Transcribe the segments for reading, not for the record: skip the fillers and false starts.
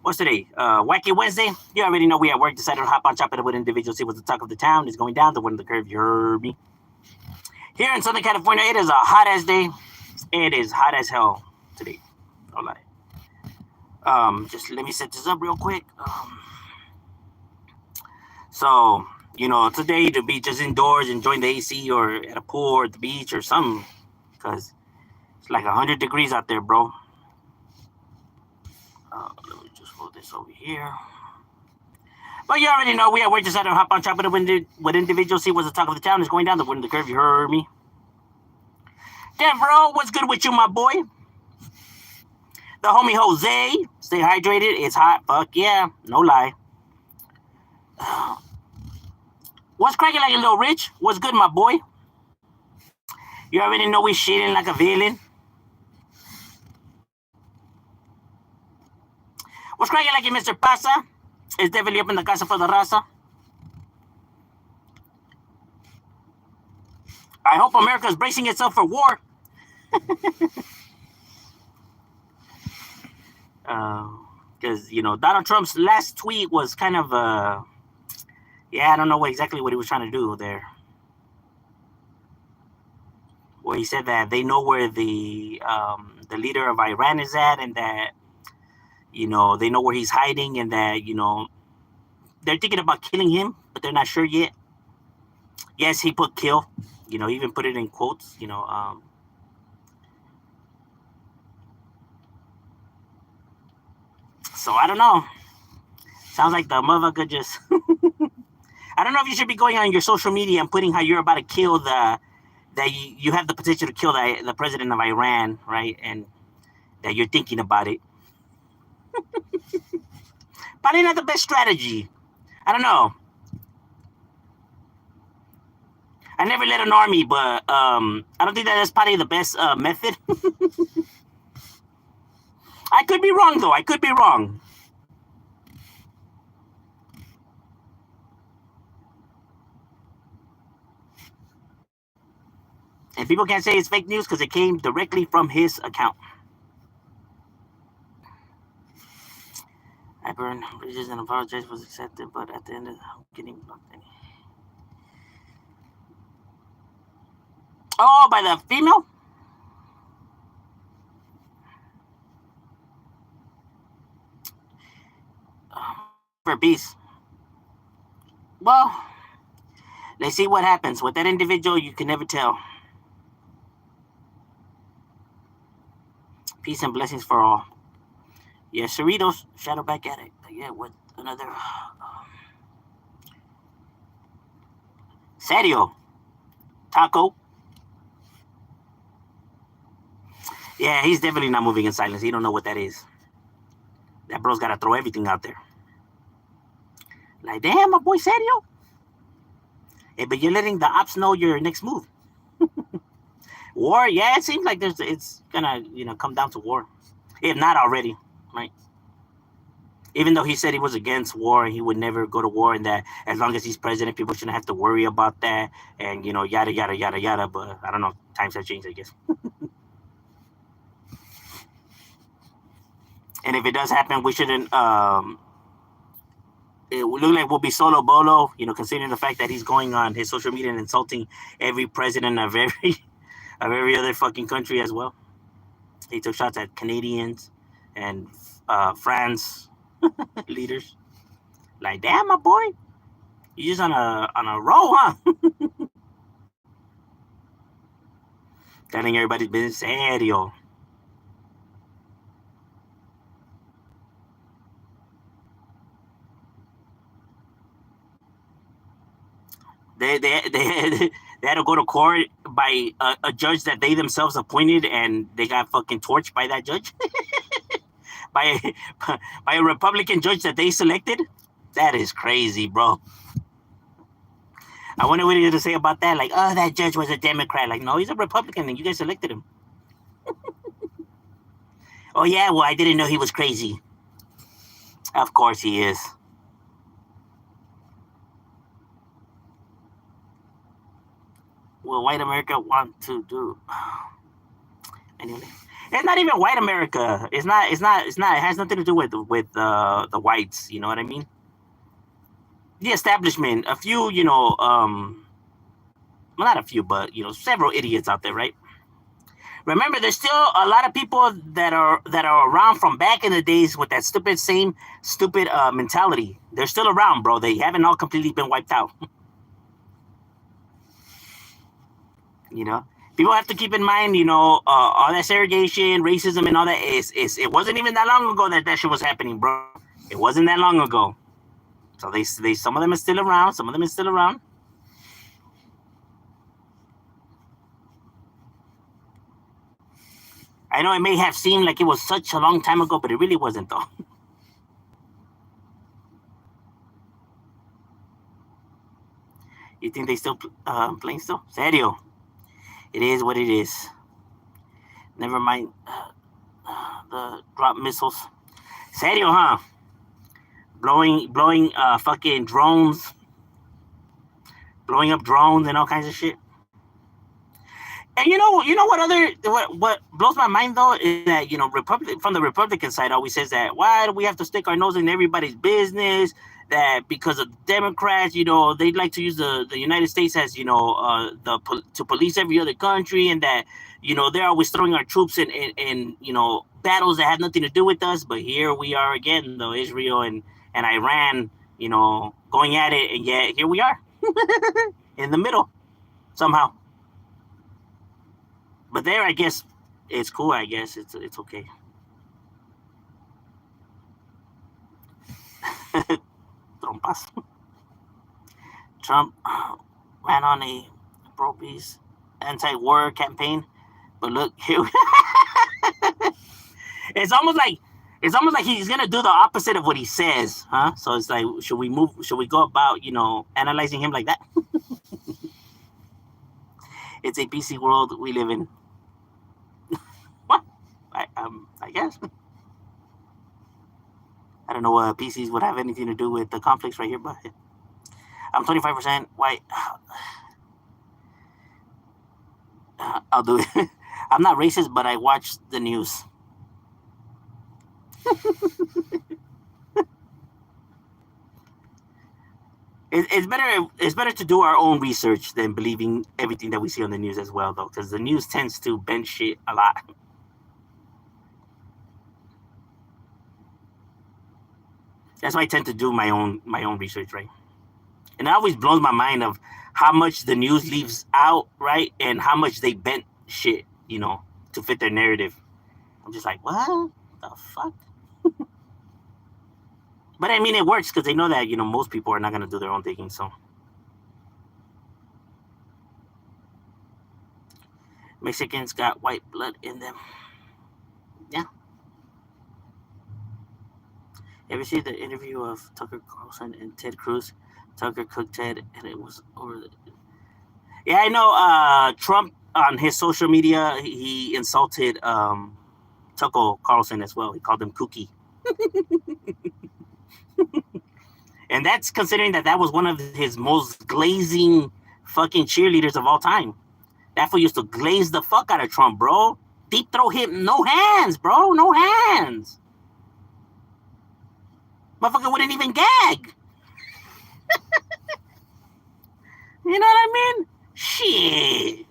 What's today? Wacky Wednesday. You already know we at work. Decided to hop on, chop it up with individuals. See what's the talk of the town. Is going down. The wind of the curve. You heard me. Here in Southern California, it is a hot ass day. It is hot as hell today. No lie. Just let me set this up real quick. So today to be just indoors, enjoying the AC, or at a pool, or at the beach, or something, because it's like 100 degrees out there, bro. Let me just hold this over here. But you already know we at work. Decided to hop on, chop it up with individuals. See what's the talk of the town. Is going down. The wind of the curve. You heard me. Damn, bro, what's good with you, my boy? The homie Jose. Stay hydrated. It's hot. Fuck yeah. No lie. What's cracking like a little rich? What's good, my boy? You already know we shitting like a villain. What's cracking like it, Mr. Pasa? It's definitely up in the casa for the raza. I hope America's bracing itself for war. Because, Donald Trump's last tweet was kind of, I don't know exactly what he was trying to do there. Where he said that they know where the leader of Iran is at, and that, they know where he's hiding, and that, they're thinking about killing him, but they're not sure yet. Yes, he put kill, he even put it in quotes, So I don't know. Sounds like the motherfucker just. I don't know if you should be going on your social media and putting how you're about to kill that you have the potential to kill the president of Iran, right? And that you're thinking about it. Probably not the best strategy. I don't know. I never led an army, but I don't think that's probably the best method. I could be wrong, though. I could be wrong. And people can't say it's fake news because it came directly from his account. I burned bridges and apologize was accepted, but at the end of getting blocked. Oh, by the female? For peace. Well, let's see what happens. With that individual, you can never tell. Peace and blessings for all. Yeah, Cerritos, shadow back at it. Yeah, with another. Serio. Taco. Yeah, he's definitely not moving in silence. He don't know what that is. That bro's got to throw everything out there. Like, damn, my boy Serio. Hey, but you're letting the ops know your next move. War, yeah, it seems like it's gonna come down to war, if not already, right? Even though he said he was against war and he would never go to war, and that as long as he's president, people shouldn't have to worry about that, and yada yada yada yada. But I don't know, times have changed, I guess. And if it does happen, we shouldn't. It would look like we'll be solo bolo, considering the fact that he's going on his social media and insulting every president of every other fucking country as well. He took shots at Canadians and France leaders. Like, damn, my boy, you just on a roll, huh? Telling everybody's business serio. They they had to go to court by a judge that they themselves appointed, and they got fucking torched by that judge. by by a Republican judge that they selected. That is crazy, bro. I wonder what you're gonna say about that. Like, oh, that judge was a Democrat. Like, no, he's a Republican, and you guys elected him. Oh yeah, well, I didn't know he was crazy. Of course he is. Well, white America want to do anyway. It's not even white America. It's not. It's not. It's not. It has nothing to do with the whites. You know what I mean? The establishment. A few, well, not a few, but several idiots out there, right? Remember, there's still a lot of people that are around from back in the days with that same stupid mentality. They're still around, bro. They haven't all completely been wiped out. You know, people have to keep in mind, all that segregation, racism, and all that it wasn't even that long ago that shit was happening, bro. It wasn't that long ago. So they some of them are still around. Some of them are still around. I know it may have seemed like it was such a long time ago, but it really wasn't, though. You think they still playing still? Serio. It is what it is. Never mind the drop missiles. Serio, huh? Blowing fucking drones. Blowing up drones and all kinds of shit. And what blows my mind though is that from the Republican side always says that why do we have to stick our nose in everybody's business? That because of Democrats, they'd like to use the United States as to police every other country, and that they're always throwing our troops in battles that have nothing to do with us. But here we are again, though, Israel and Iran, going at it, and yet here we are in the middle somehow. But there, I guess it's cool. I guess it's okay. Trumpas. Trump ran on a pro-peace anti-war campaign, but look here. It's almost like he's gonna do the opposite of what he says, huh? So it's like, should we go about analyzing him like that? It's a PC world we live in. What? I guess. I don't know what PCs would have anything to do with the conflicts right here, but I'm 25% white. I'll do it. I'm not racist, but I watch the news. It's better to do our own research than believing everything that we see on the news as well, though, because the news tends to bend shit a lot. That's why I tend to do my own research, right? And it always blows my mind of how much the news leaves out, right, and how much they bent shit, to fit their narrative. I'm just like, what the fuck? But I mean, it works because they know that most people are not gonna do their own thinking. So Mexicans got white blood in them. Yeah. Ever see the interview of Tucker Carlson and Ted Cruz? Tucker cooked Ted, and it was over. Yeah, I know. Trump on his social media, he insulted Tucker Carlson as well. He called him Kooky. And that's considering that was one of his most glazing fucking cheerleaders of all time. That fool used to glaze the fuck out of Trump, bro. Deep throw him, no hands, bro, no hands. Motherfucker wouldn't even gag. You know what I mean? Shit.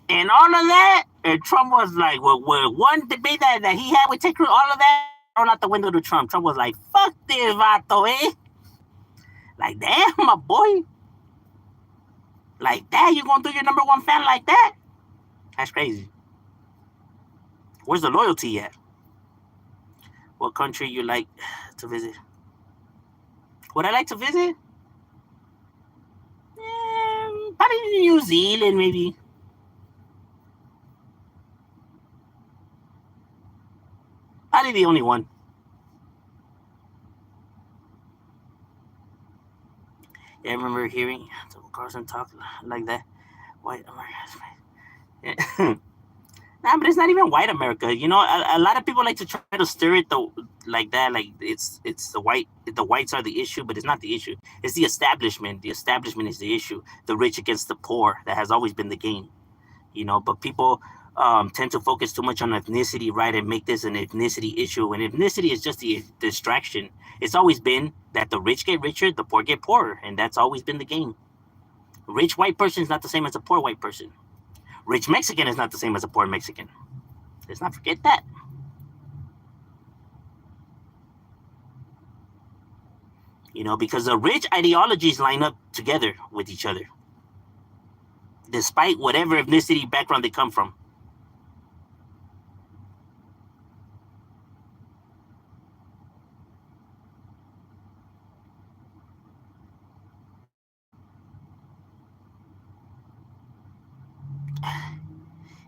And all of that, and Trump was like, well, one debate that he had with Ted Cruz, all of that thrown out the window to Trump. Trump was like, fuck this vato, eh? Like, damn, my boy. Like that, you gonna do your number one fan like that? That's crazy. Where's the loyalty at? What country you like to visit? Would I like to visit? Probably New Zealand, maybe. Probably the only one. Yeah, I remember hearing Tucker Carlson talk like that. White America. Nah, but it's not even white America. A lot of people like to try to stir it like that, like it's the whites are the issue, but it's not the issue. It's the establishment. The establishment is the issue. The rich against the poor. That has always been the game. But people tend to focus too much on ethnicity, right, and make this an ethnicity issue. And ethnicity is just the distraction. It's always been that the rich get richer, the poor get poorer, and that's always been the game. Rich white person is not the same as a poor white person. Rich Mexican is not the same as a poor Mexican. Let's not forget that. Because the rich ideologies line up together with each other, despite whatever ethnicity background they come from.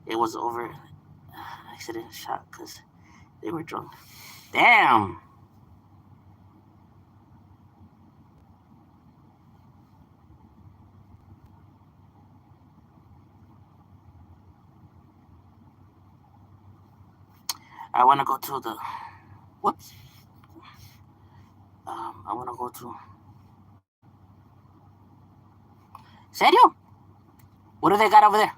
It was over accident shot because they were drunk. Damn. I want to go to the. Whoops. I want to go to. Serio? What do they got over there?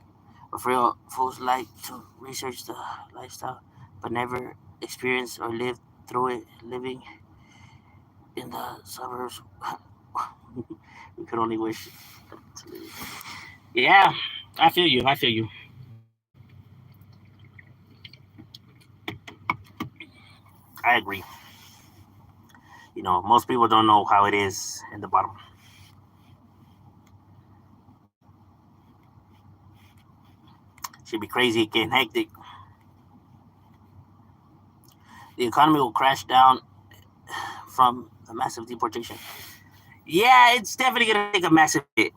But for real, fools like to research the lifestyle, but never experience or live through it. Living in the suburbs, we could only wish to live. Yeah, I feel you. I feel you. I agree. Most people don't know how it is in the bottom. Should be crazy, getting hectic. The economy will crash down from the massive deportation. Yeah, it's definitely gonna take a massive hit.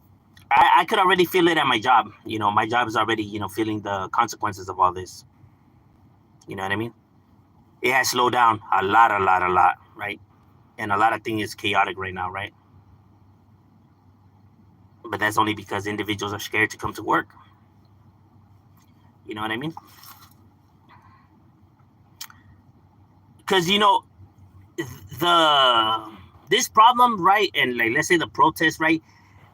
I could already feel it at my job. My job is already, feeling the consequences of all this. You know what I mean? It has slowed down a lot, right? And a lot of things is chaotic right now, right? But that's only because individuals are scared to come to work. You know what I mean? Because the this problem, right? And like, let's say the protest, right?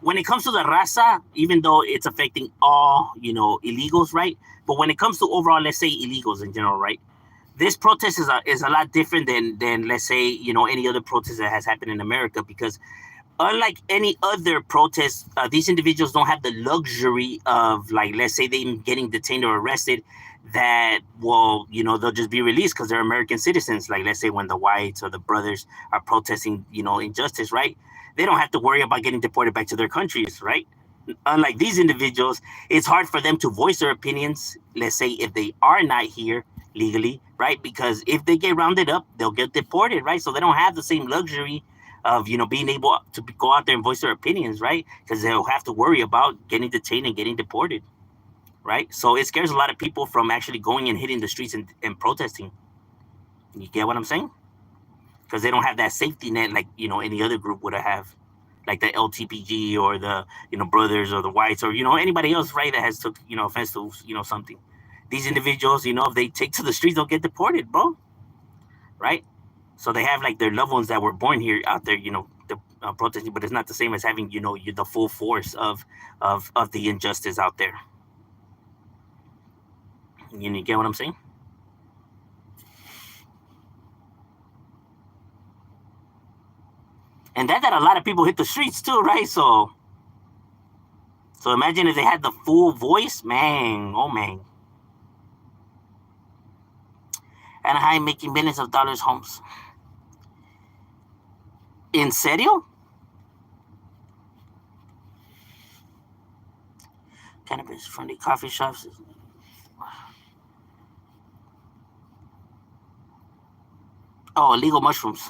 When it comes to the raza, even though it's affecting all illegals, right? But when it comes to overall, let's say illegals in general, right? This protest is a lot different than let's say any other protest that has happened in America, because unlike any other protest, these individuals don't have the luxury of, like, let's say they getting detained or arrested, that they'll just be released because they're American citizens. Like, let's say when the whites or the brothers are protesting injustice, right? They don't have to worry about getting deported back to their countries, right? Unlike these individuals, it's hard for them to voice their opinions, let's say if they are not here legally, right? Because if they get rounded up, they'll get deported, right? So they don't have the same luxury of being able to go out there and voice their opinions, right? Because they'll have to worry about getting detained and getting deported, right? So it scares a lot of people from actually going and hitting the streets and protesting. You get what I'm saying? Because they don't have that safety net like any other group would have, like the LTPG or the brothers or the whites or anybody else, right? That has took offense to something. These individuals, if they take to the streets, they'll get deported, bro. Right? So they have like their loved ones that were born here out there, protesting, but it's not the same as having the full force of the injustice out there. You get what I'm saying? And that a lot of people hit the streets too, right? So imagine if they had the full voice, man. Oh man. Anaheim making millions of dollars homes. ¿En serio? Cannabis friendly coffee shops. Oh, illegal mushrooms.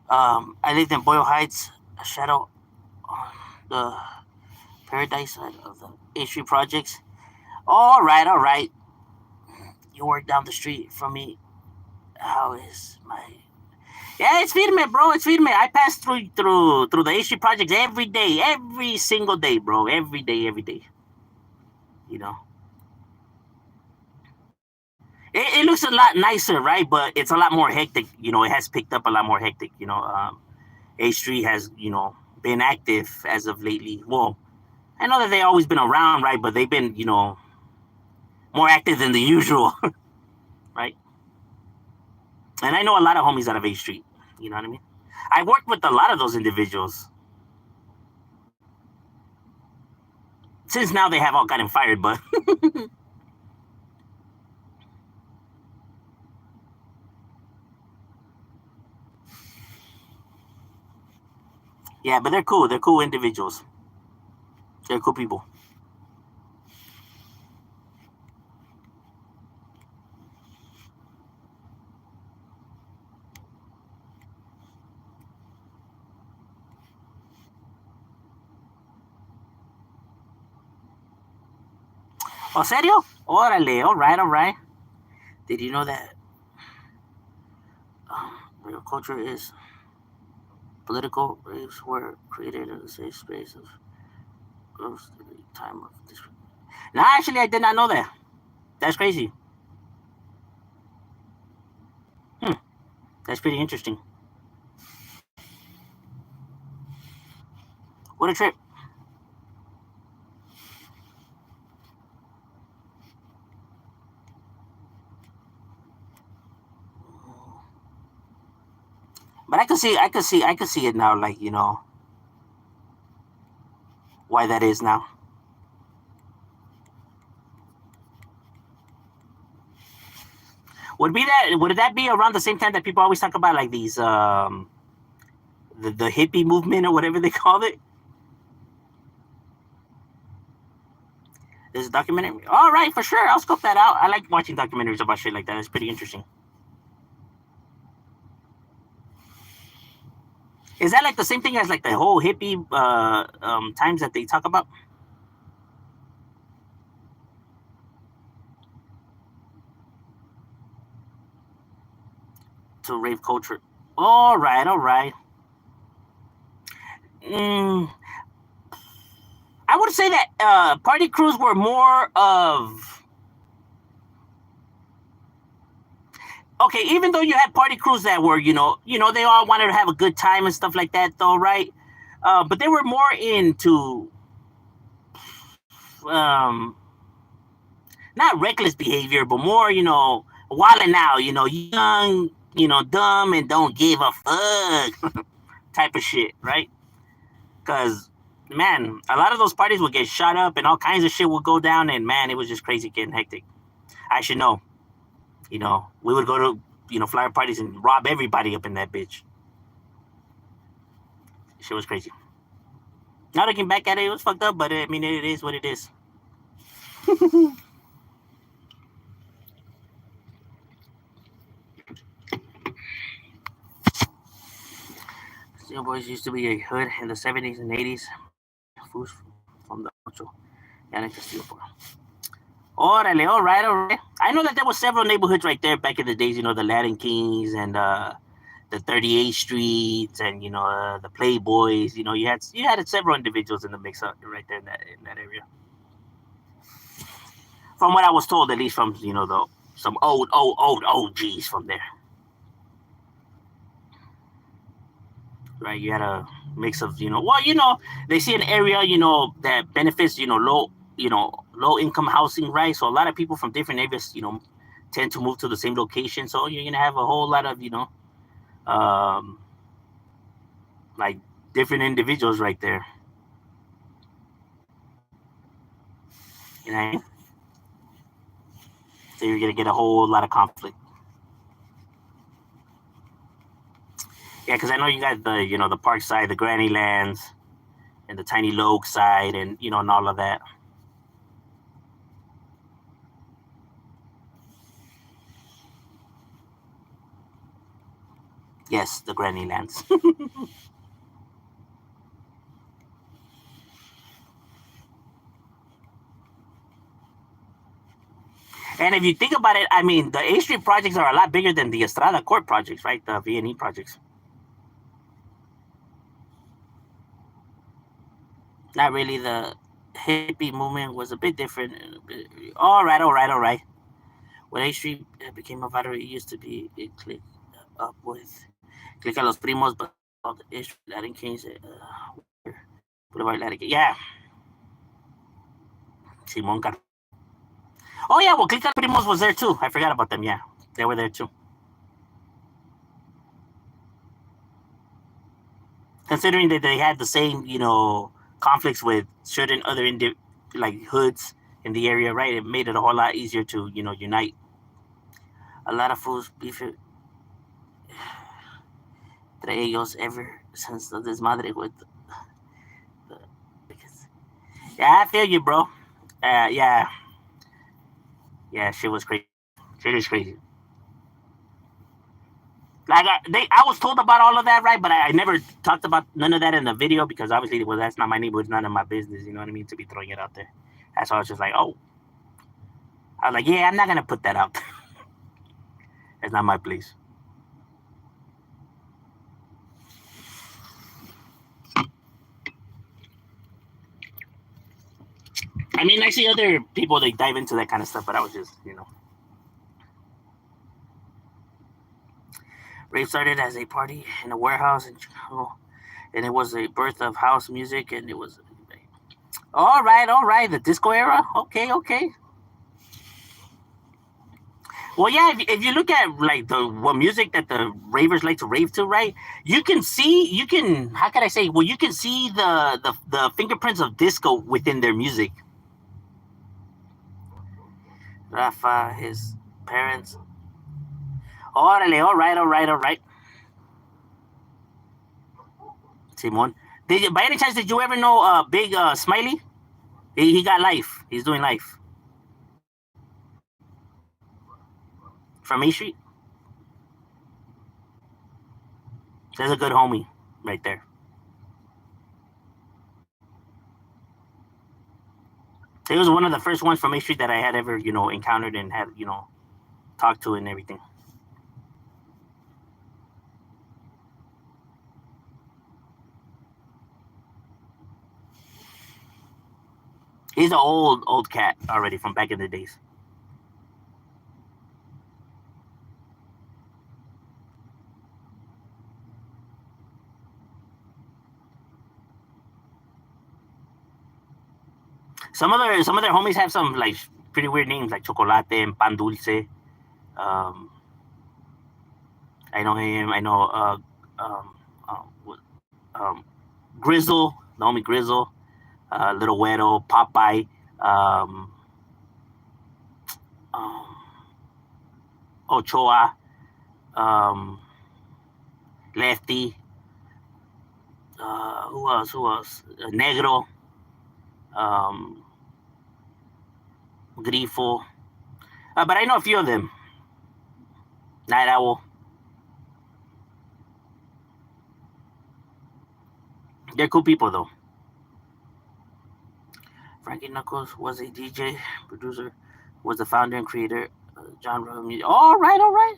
I lived in Boyle Heights, a shadow on the paradise side of the H3 projects. All right. You work down the street from me. How is my? Yeah, it's Firme, bro. It's Firme. I pass through the H3 projects every day, every single day, bro. Every day. You know, it looks a lot nicer, right? But it's a lot more hectic. It has picked up a lot more hectic. H3 has been active as of lately. Well, I know that they always been around, right? But they've been more active than the usual, right? And I know a lot of homies out of A Street. You know what I mean? I worked with a lot of those individuals. Since now they have all gotten fired, but yeah, but they're cool. They're cool individuals. They're cool people. ¿Oh, serio? Órale, all right, all right. Did you know that real culture is political raves were created in a safe space of growth at the time of this? No, actually, I did not know that. That's crazy. Hmm, that's pretty interesting. What a trip. But I could see it now. Like why that is now. Would that be around the same time that people always talk about like these the hippie movement or whatever they called it? There's a documentary. All right, for sure. I'll scope that out. I like watching documentaries about shit like that. It's pretty interesting. Is that like the same thing as like the whole hippie times that they talk about to rave culture? All right, all right. Mm, I would say that party crews were more of okay. Even though you had party crews that were they all wanted to have a good time and stuff like that, though, right? But they were more into um, not reckless behavior, but more wilding out. Young, dumb and don't give a fuck type of shit, right? Because man, a lot of those parties would get shot up and all kinds of shit would go down, and man, it was just crazy, getting hectic. I should know. We would go to flyer parties and rob everybody up in that bitch. Shit was crazy. Now looking back at it, it was fucked up, but I mean, it is what it is. Steel Boys used to be a hood in the 70s and 80s. Fools from the Ocho. Yannick Castillo. Órale, all right, all right. I know that there were several neighborhoods right there back in the days, the Latin Kings and the 38th Streets and the Playboys. You had several individuals in the mix up right there in that area. From what I was told, at least from the some old OGs from there. Right? You had a mix of they see an area that benefits low income housing, right? So a lot of people from different areas tend to move to the same location. So you're gonna have a whole lot of um, like different individuals right there. You know, so you're gonna get a whole lot of conflict. Yeah, because I know you got the Park side, the Granny Lands, and the Tiny Loke side, and all of that. Yes, the Granny Lands. And if you think about it, I mean, the A Street projects are a lot bigger than the Estrada Court projects, right? The V&E projects. Not really. The hippie movement was a bit different. All right, all right, all right. When A Street became a vital, it used to be it click up with click a los primos, but all the A Street Latin Kings, Boulevard Latin. Yeah, Simon Car. Oh yeah, well, Clica Primos was there too. I forgot about them. Yeah, they were there too. Considering that they had the same, conflicts with certain other like hoods in the area, right? It made it a whole lot easier to, unite. A lot of fools beef entre ellos ever since the desmadre with the, because, yeah, I feel you, bro. Yeah, yeah, shit was crazy. Shit is crazy. Like I was told about all of that, right? But I never talked about none of that in the video because obviously, well, that's not my neighborhood, it's none of my business. You know what I mean? To be throwing it out there. That's why I was just like, oh, I was like, yeah, I'm not gonna put that out. It's not my place. I mean, I see other people they dive into that kind of stuff, but I was just, Rave started as a party in a warehouse in Chicago, and it was a birth of house music, and it was. All right, the disco era. Okay, okay. Well, yeah, if you look at like the what music that the ravers like to rave to, right? You can how can I say? Well, you can see the fingerprints of disco within their music. Rafa, his parents. Órale, all right. Simon, by any chance did you ever know Big Smiley? He got life. He's doing life from A Street. There's a good homie right there. He was one of the first ones from A Street that I had ever, encountered and had, talked to and everything. He's an old cat already from back in the days. Some of their homies have some like pretty weird names like Chocolate and Pan Dulce. Um, I know him. I know um, um, Grizzle, the homie Grizzle, Little Wedo, Popeye, um, um, Ochoa, um, Lefty. Who else? Who else? Negro, um, Grifo. But I know a few of them. Night Owl. They're cool people though. Frankie Knuckles was a DJ, producer, was the founder and creator of genre music. All right, all right.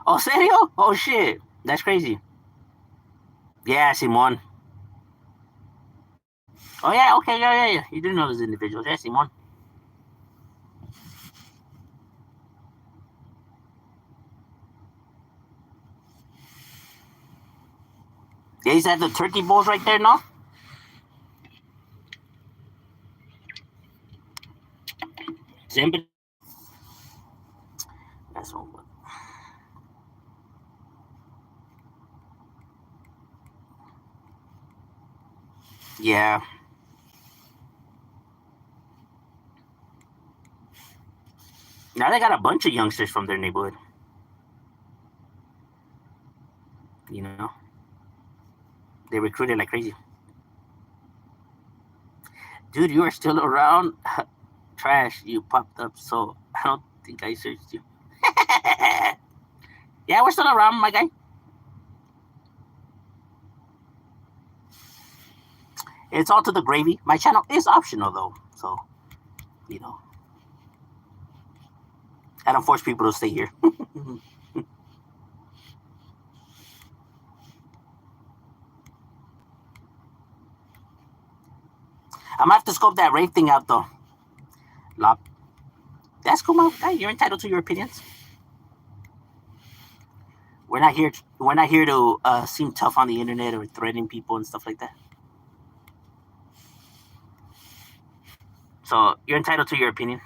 Oh, serio? Oh shit, that's crazy. Yeah, Simon. Oh yeah, okay, yeah. You didn't know those individuals. Yeah, Simon. Yeah, he's at the turkey bowls right there, no? Zimba. That's one. Yeah. Now they got a bunch of youngsters from their neighborhood. You know, they recruited like crazy. Dude, you are still around. Trash, you popped up, so I don't think I searched you. Yeah, we're still around, my guy. It's all to the gravy. My channel is optional though, so you know, I don't force people to stay here. I'm gonna have to scope that rave thing out though. Lock. That's cool, man. Hey, you're entitled to your opinions. We're not here. We're not here to seem tough on the internet or threatening people and stuff like that. So you're entitled to your opinion.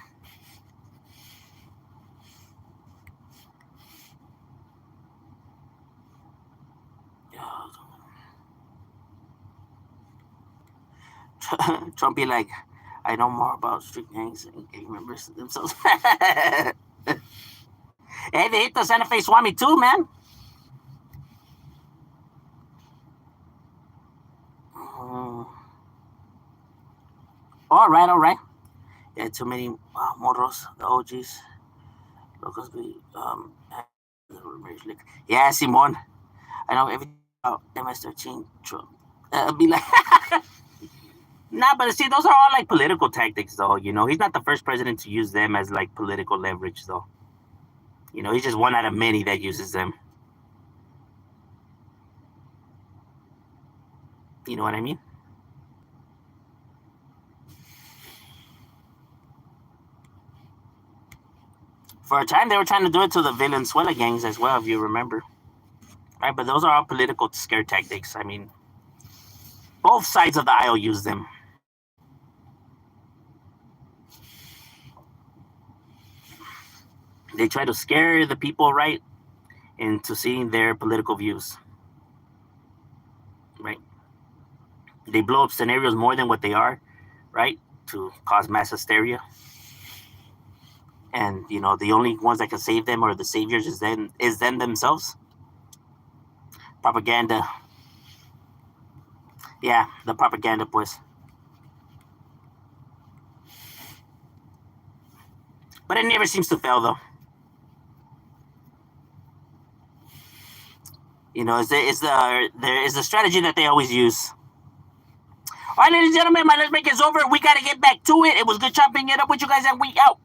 Trump be like, I know more about street gangs and gang members themselves. Hey, they hit the Santa Fe Swami too, man. All right. Yeah, too many morros, the OGs. Locals be yeah, Simon. I know everything about MS-13 Trump. Be like, nah, but see, those are all like political tactics, though. You know, he's not the first president to use them as like political leverage, though. You know, he's just one out of many that uses them. You know what I mean? For a time, they were trying to do it to the Valenzuela gangs as well, if you remember. Right, but those are all political scare tactics. I mean, both sides of the aisle use them. They try to scare the people, right, into seeing their political views. Right? They blow up scenarios more than what they are, right, to cause mass hysteria. And you know, the only ones that can save them or the saviors is them themselves. Propaganda. Yeah, the propaganda, pues. But it never seems to fail, though. You know, there is the strategy that they always use. All right, ladies and gentlemen, let's make it over. We got to get back to it. It was good chopping it up with you guys, and we out.